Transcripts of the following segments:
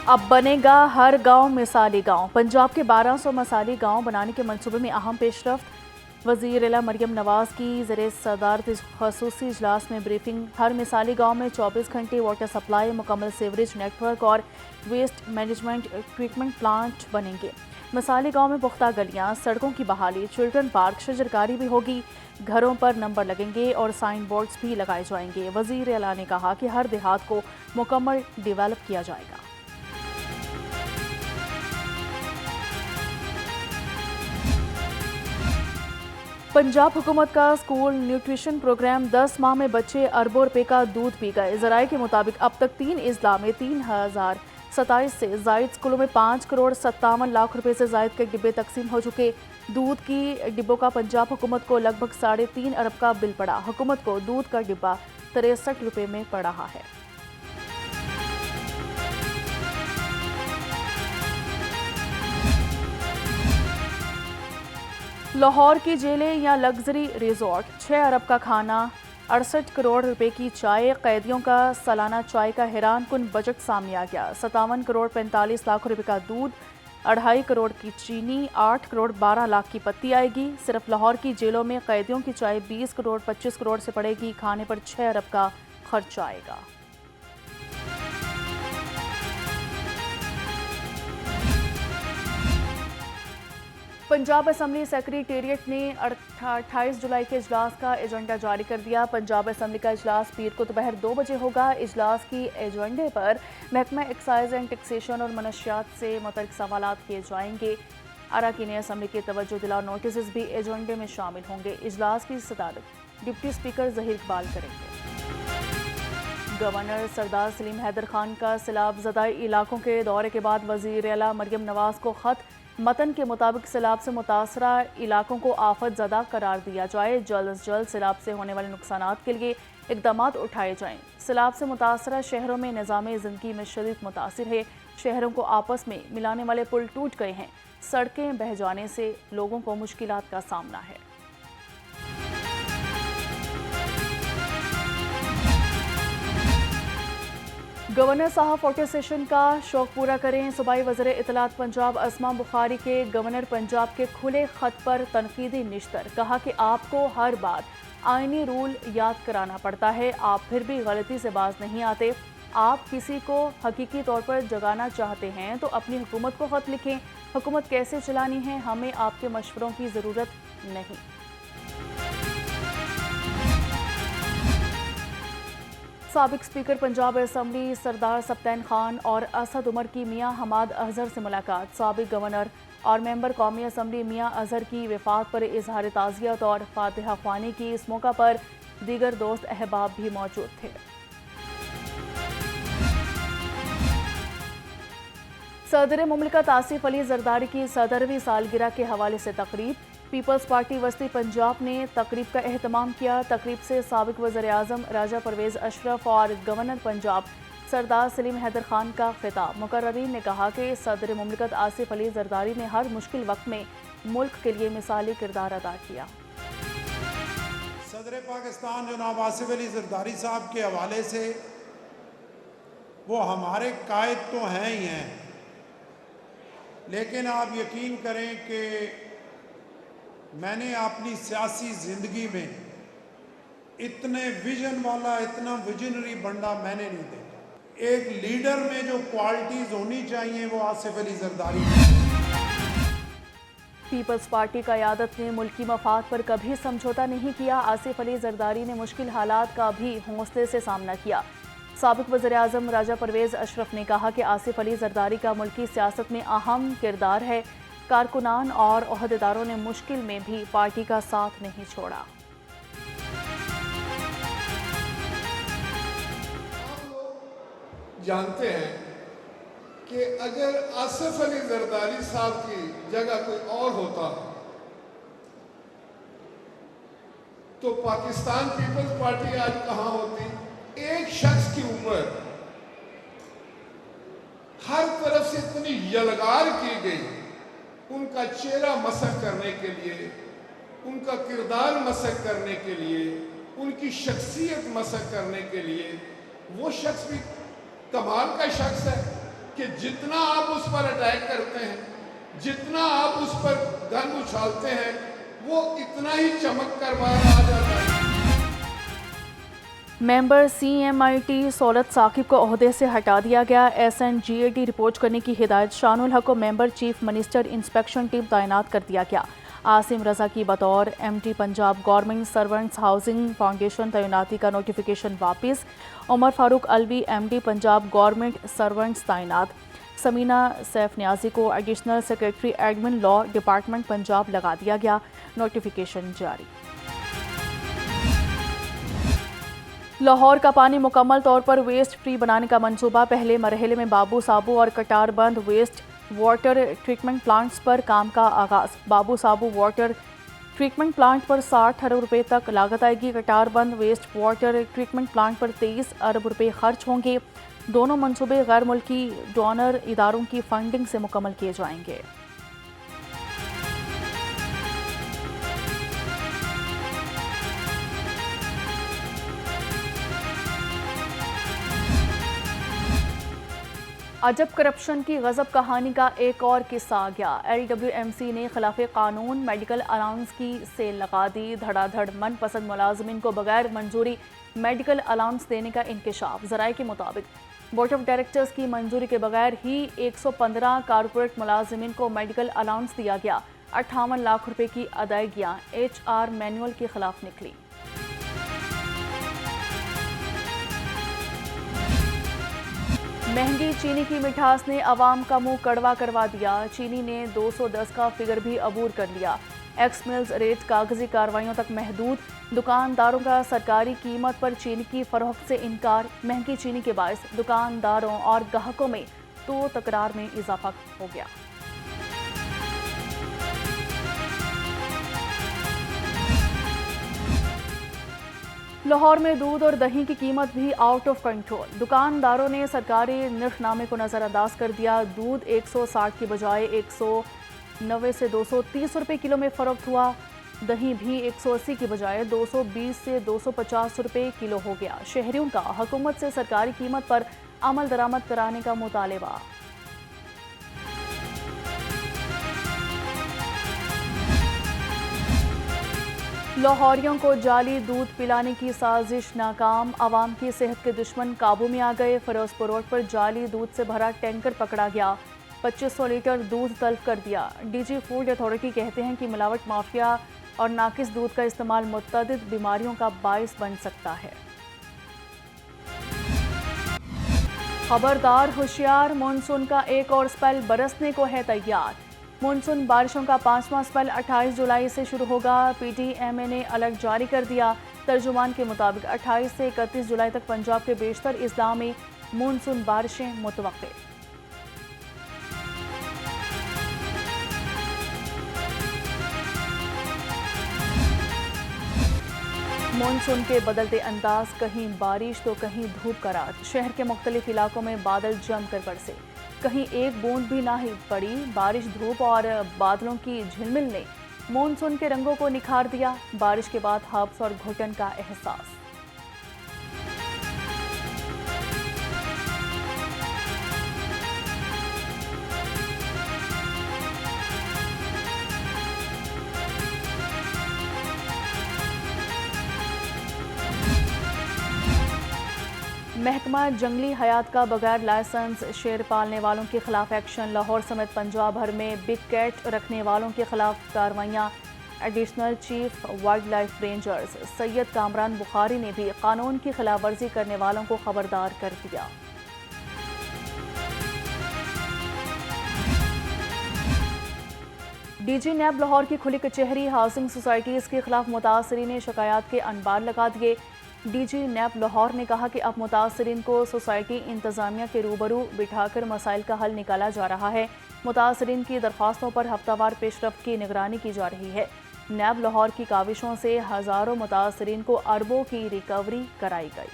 अब बनेगा हर गांव मिसाली गांव। पंजाब के 1200 मिसाली गांव बनाने के मंसूबे में अहम पेशरफ्त। वज़ीर आला मरियम नवाज की ज़रिए सदारत ख़ुसूसी इजलास में ब्रीफिंग। हर मिसाली गांव में 24 घंटे वाटर सप्लाई, मुकम्मल सीवरेज नेटवर्क और वेस्ट मैनेजमेंट ट्रीटमेंट प्लांट बनेंगे। मिसाली गांव में पुख्ता गलियां, सड़कों की बहाली, चिल्ड्रन पार्क, शजरकारी भी होगी। घरों पर नंबर लगेंगे और साइन बोर्ड्स भी लगाए जाएंगे। वज़ीर आला ने कहा कि हर देहात को मुकम्मल डेवलप किया जाएगा। पंजाब हुकूमत का स्कूल न्यूट्रिशन प्रोग्राम 10 माह में बच्चे अरबों रुपए का दूध पी गए। ज़राए के मुताबिक अब तक 3 अजला में 3027 से जायद स्कूलों में 5 करोड़ 57 लाख रुपए से जायद के डिब्बे तकसीम हो चुके। दूध की डिब्बों का पंजाब हुकूमत को लगभग 3.5 अरब का बिल पड़ा। हुकूमत को दूध का डिब्बा 63 रुपए में पड़ रहा है। लाहौर की जेलें या लग्जरी रिजॉर्ट, 6 अरब का खाना, 68 करोड़ रुपए की चाय। कैदियों का सालाना चाय का हैरान कुन बजट सामने आ गया। 57 करोड़ 45 लाख रुपए का दूध, 2.5 करोड़ की चीनी, 8 करोड़ 12 लाख की पत्ती आएगी। सिर्फ लाहौर की जेलों में कैदियों की चाय 20 करोड़ 25 करोड़ से पड़ेगी। खाने पर 6 अरब का खर्च आएगा। पंजाब असम्बली सेक्रेटेरिएट ने 28 जुलाई के इजलास का एजेंडा जारी कर दिया। पंजाब असम्बली का इजलास पीर को दोपहर 2 बजे होगा। इजलास की एजेंडे पर महकमा एक्साइज एंड टैक्सेशन और मनशियात से मुतल्लिक सवालात किए जाएंगे। अरकान असम्बली के तवज्जो दिलाओ नोटिस भी एजेंडे में शामिल होंगे। इजलास की सदारत डिप्टी स्पीकर जहीर इकबाल करेंगे। गवर्नर सरदार सलीम हैदर खान का सैलाब ज़दा इलाकों के दौरे के बाद वज़ीर आला मरियम नवाज को ख़त। मतन के मुताबिक सैलाब से मुतासरा इलाकों को आफत ज़दा करार दिया जाए। जल्द से जल्द सैलाब से होने वाले नुकसानात के लिए इक़दाम उठाए जाएँ। सैलाब से मुतासरा शहरों में निज़ाम ज़िंदगी में शदीद मुतासिर है। शहरों को आपस में मिलाने वाले पुल टूट गए हैं। सड़कें बह जाने से लोगों को मुश्किलात का सामना है। गवर्नर साहब 40 सेशन का शौक पूरा करें। सूबाई वज़ीर इत्तलात पंजाब असमा बुखारी के गवर्नर पंजाब के खुले खत पर तनकीदी निश्तर। कहा कि आपको हर बार आईनी रूल याद कराना पड़ता है, आप फिर भी गलती से बाज नहीं आते। आप किसी को हकीकी तौर पर जगाना चाहते हैं तो अपनी हुकूमत को खत लिखें। हुकूमत कैसे चलानी है, हमें आपके मशवरों की ज़रूरत नहीं। साबिक स्पीकर पंजाब असम्बली सरदार सप्तैन खान और असद उमर की मियाँ हमाद अजहर से मुलाकात। साबिक गवर्नर और मेंबर कौमी असम्बली मियाँ अजहर की वफात पर इजहार ताज़ियत और फातिहा ख्वानी की। इस मौका पर दीगर दोस्त अहबाब भी मौजूद थे। सदर मुमलिकत आसिफ अली जरदारी की 17वीं सालगिरह के हवाले से तकरीब। पीपल्स पार्टी वस्ती पंजाब ने तकरीब का एहतमाम किया। तकरीब से साबिक वज़ीर आज़म राजा परवेज़ अशरफ और गवर्नर पंजाब सरदार सलीम हैदर खान का खिताब। मुकर्ररीन ने कहा कि सदर मुमलिकत आसिफ अली जरदारी ने हर मुश्किल वक्त में मुल्क के लिए मिसाली किरदार अदा किया। सदर पाकिस्तान जनाब आसिफ अली जरदारी साहब के हवाले से वो हमारे कायद तो हैं ही हैं, लेकिन आप यकीन करें कि मैंने अपनी सियासी ज़िंदगी में इतने विजन वाला, इतना विजनरी बंदा मैंने नहीं देखा। एक लीडर में जो क्वालिटीज़ होनी चाहिए वो आसिफ अली जरदारी। पीपल्स पार्टी क़यादत ने मुल्की मफाद पर कभी समझौता नहीं किया। आसिफ अली जरदारी ने मुश्किल हालात का भी हौसले से सामना किया। साबिक वज़ीर आज़म राजा परवेज़ अशरफ ने कहा कि आसिफ अली जरदारी का मुल्की सियासत में अहम किरदार है। कारकुनान और ओहदेदारों ने मुश्किल में भी पार्टी का साथ नहीं छोड़ा। आप लोग जानते हैं कि अगर आसिफ अली जरदारी साहब की जगह कोई और होता तो पाकिस्तान पीपल्स पार्टी आज कहाँ होती। एक शख्स की उम्र हर तरफ से इतनी यलगार की गई, उनका चेहरा मसक करने के लिए, उनका किरदार मसक करने के लिए, उनकी शख्सियत मसक करने के लिए। वो शख्स भी कमाल का शख्स है। कि जितना आप उस पर अटैक करते हैं, जितना आप उस पर गन उछालते हैं, वो इतना ही चमक कर बाहर आ जाता है। मेंबर CMIT सौलत साकिब को ओहदे से हटा दिया गया। SNGAT रिपोर्ट करने की हिदायत। शानुल हक को member chief minister inspection team तैनात कर दिया गया। आसिम रजा की बतौर MD Punjab government servants housing foundation तैनाती का नोटिफिकेशन वापस। Umar Farooq Alvi MD Punjab government servants तैनात। समीना सैफ न्याजी को additional secretary admin law department Punjab लगा दिया गया। नोटिफिकेशन जारी। लाहौर का पानी मुकम्मल तौर पर वेस्ट फ्री बनाने का मंसूबा। पहले मरहले में बाबू साबू और कटारबंद वेस्ट वाटर ट्रीटमेंट प्लांट्स पर काम का आगाज। बाबू साबू वाटर ट्रीटमेंट प्लांट पर 60 अरब रुपए तक लागत आएगी। कटारबंद वेस्ट वाटर ट्रीटमेंट प्लांट पर 23 अरब रुपए खर्च होंगे। दोनों मंसूबे गैर मुल्की डोनर इदारों की फंडिंग से मुकम्मल किए जाएंगे। अजब करप्शन की गजब कहानी का एक और किस्सा आ गया। LWMC ने खिलाफ कानून मेडिकल अलाउंस की सेल लगा दी। धड़ाधड़ मनपसंद मुलाजमिन को बगैर मंजूरी मेडिकल अलाउंस देने का इंकशाफ। जराये के मुताबिक बोर्ड ऑफ डायरेक्टर्स की मंजूरी के बगैर ही 115 कारपोरेट मुलाजमिन को मेडिकल अलाउंस दिया गया। 58 लाख रुपए की अदायगियाँ HR मैनुअल के खिलाफ निकली। महंगी चीनी की मिठास ने अवाम का मुंह कड़वा करवा दिया। चीनी ने 210 का फिगर भी अबूर कर लिया। एक्स मिल्स रेट कागजी कार्रवाइयों तक महदूद। दुकानदारों का सरकारी कीमत पर चीनी की फरोख्त से इनकार। महंगी चीनी के बायस दुकानदारों और ग्राहकों में तो तकरार में इजाफा हो गया। लाहौर में दूध और दही की कीमत भी आउट ऑफ कंट्रोल। दुकानदारों ने सरकारी निर्खनामे को नज़रअंदाज कर दिया। दूध 160 की बजाय 190 से 230 रुपए किलो में फरोख्त हुआ। दही भी 180 की बजाय 220 से 250 रुपए किलो हो गया। शहरियों का हुकूमत से सरकारी कीमत पर अमल दरामद कराने का मुतालबा। लाहौरियों को जाली दूध पिलाने की साजिश नाकाम। आवाम की सेहत के दुश्मन काबू में आ गए। फिरोजपुर रोड पर जाली दूध से भरा टैंकर पकड़ा गया। 2500 लीटर दूध तल्फ कर दिया। DG फूड अथॉरिटी कहते हैं कि मिलावट माफिया और नाकिस दूध का इस्तेमाल मुतअद्दिद बीमारियों का बाइस बन सकता है। खबरदार होशियार, मानसून का एक और स्पेल बरसने को है तैयार। मानसून बारिशों का 5वां स्पेल 28 जुलाई से शुरू होगा। PTMA ने अलर्ट जारी कर दिया। तर्जुमान के मुताबिक 28 से 31 जुलाई तक पंजाब के बेशतर अजला में मानसून बारिशें मुतवक्के। मानसून के बदलते अंदाज, कहीं बारिश तो कहीं धूप का राज। शहर के मुख्तलिफ इलाकों में बादल जमकर बरसे। कहीं एक बूंद भी ना ही पड़ी। बारिश, धूप और बादलों की झिलमिल ने मानसून के रंगों को निखार दिया। बारिश के बाद हब्स और घुटन का एहसास। महकमा जंगली हयात का बगैर लाइसेंस शेर पालने वालों के खिलाफ एक्शन। लाहौर समेत पंजाब भर में बिग कैट रखने वालों के खिलाफ कार्रवाइयाँ। Additional chief wild life rangers Syed Kamran Bukhari ने भी कानून की खिलाफ वर्जी करने वालों को खबरदार कर दिया। DG नैब लाहौर की खुली कचहरी हाउसिंग सोसाइटीज़ के खिलाफ मुतासरीन ने शिकायत के अनबार लगा दिए। DG नैब लाहौर ने कहा कि अब मुतासरीन को सोसाइटी इंतजामिया के रूबरू बिठाकर मसाइल का हल निकाला जा रहा है। मुतासरीन की दरख्वास्तों पर हफ्तावार पेशरफ्त की निगरानी की जा रही है। नैब लाहौर की काविशों से हज़ारों मुतासरीन को अरबों की रिकवरी कराई गई।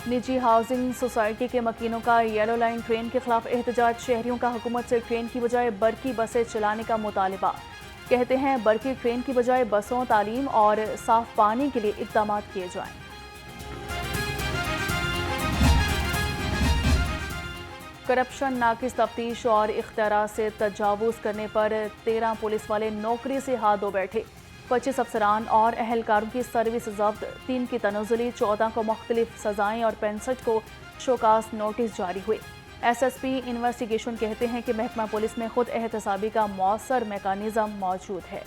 निजी हाउसिंग सोसाइटी के मकीनों का येलो लाइन ट्रेन के खिलाफ एहतजाज। शहरियों का हुकूमत से ट्रेन की बजाय बरकी बसें चलाने का मुतालबा। कहते हैं बरकी ट्रेन की बजाय बसों, तालीम और साफ पानी के लिए इक़दाम किए जाएं। करप्शन, नाकिस तफ्तीश और इख्तियार से तजावुज़ करने पर 13 पुलिस वाले नौकरी से हाथ धो बैठे। 25 अफसरान और अहलकारों की सर्विस जब्त, 3 की तनज़ुली, 14 को मुख्तलिफ सजाएं और 65 को शोकास नोटिस जारी हुए। SSP इन्वेस्टिगेशन कहते हैं कि महकमा पुलिस में खुद एहतसाबी का मौसर मेकानिज़म मौजूद है।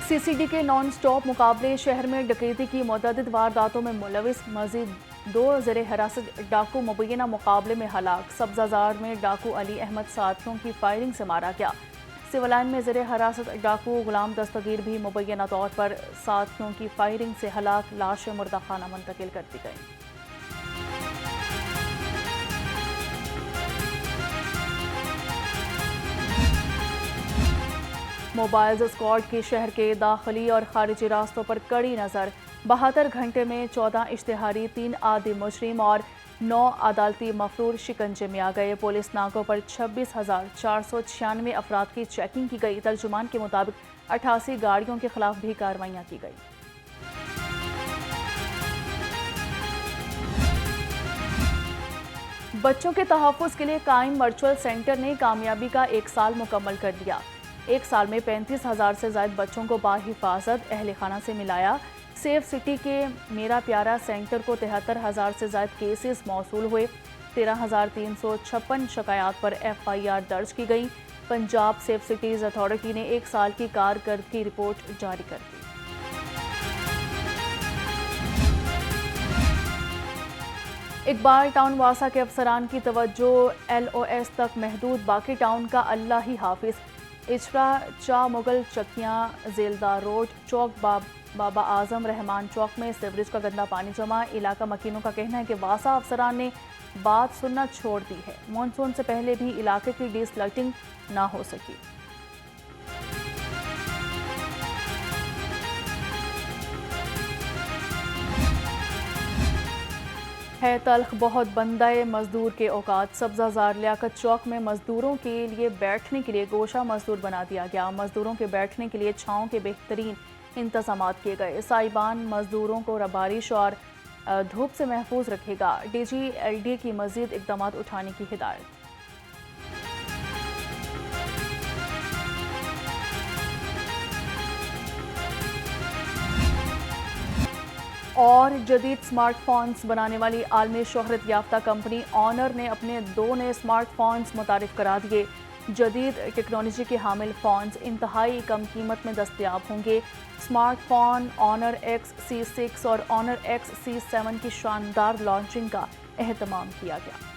CCD के नॉन स्टॉप मुकाबले शहर में डकैती की मुतअद्दिद वारदातों में मुलविस मजीद 2 ज़ेरे हिरासत डाकू मुबैना मुकाबले में हलाक। सब्जाजार में डाकू अली अहमद साथियों की फायरिंग से मारा गया। सिविल लाइन में ज़ेरे हिरासत डाकू गुलाम दस्तगीर भी मुबैना तौर पर साथियों की फायरिंग से हलाक। लाशें मुर्दा खाना मुंतकिल कर दी गई। मोबाइल स्क्वाड की शहर के दाखिली और खारिजी रास्तों पर कड़ी नज़र। 72 घंटे में 14 इश्तिहारी, 3 आदि मुजरिम और 9 अदालती मफरूर शिकंजे में आ गए। पुलिस नाकों पर 26,496 अफराद की चेकिंग की गई। तर्जुमान के मुताबिक 88 गाड़ियों के खिलाफ भी कार्रवाइयाँ की गई। बच्चों के तहफ़्फ़ुज़ के लिए कायम वर्चुअल सेंटर ने कामयाबी का 1 साल मुकम्मल कर दिया। 1 साल में 35,000 से ज़ायद बच्चों को बाहिफाजत अहल खाना से मिलाया। सेफ सिटी के मेरा प्यारा सेंटर को 73,000 से ज़ायद केसेस मौसूल हुए। 13,356 शिकायत पर FIR दर्ज की गई। पंजाब सेफ सिटीज़ अथॉरिटी ने 1 साल की कारकर्दगी रिपोर्ट जारी कर दी। इकबाल टाउन वासा के अफसरान की तवज्जो LOS तक महदूद, बाकी टाउन का अल्लाह ही हाफिज। इचरा, चा मुगल चक्कियाँ, जेलदार रोड, चौक बाबा आजम रहमान चौक में सीवरेज का गंदा पानी जमा। इलाका मकीनों का कहना है कि वासा अफसरान ने बात सुनना छोड़ दी है। मानसून से पहले भी इलाके की डिसलाइटिंग ना हो सकी। है तल्ख बहुत बंदाए मजदूर के औकात। सब्जाजार लियाकत चौक में मजदूरों के लिए बैठने के लिए गोशा मजदूर बना दिया गया। मजदूरों के बैठने के लिए छांव के बेहतरीन इंतजामात किए गए। साइबान मजदूरों को बारिश और धूप से महफूज रखेगा। DG LD की मजीद इकदाम उठाने की हिदायत। और जदीद स्मार्टफोन्स बनाने वाली आलमी शोहरत याफ्ता कंपनी ऑनर ने अपने 2 नए स्मार्टफोन्स मुतारिफ करा दिए। जदीद टेक्नोलॉजी के हामिल फ़ोन्स इंतहाई कम कीमत में दस्तयाब होंगे। स्मार्टफोन ऑनर X C6 और ऑनर X C7 की शानदार लॉन्चिंग का एहतमाम किया गया।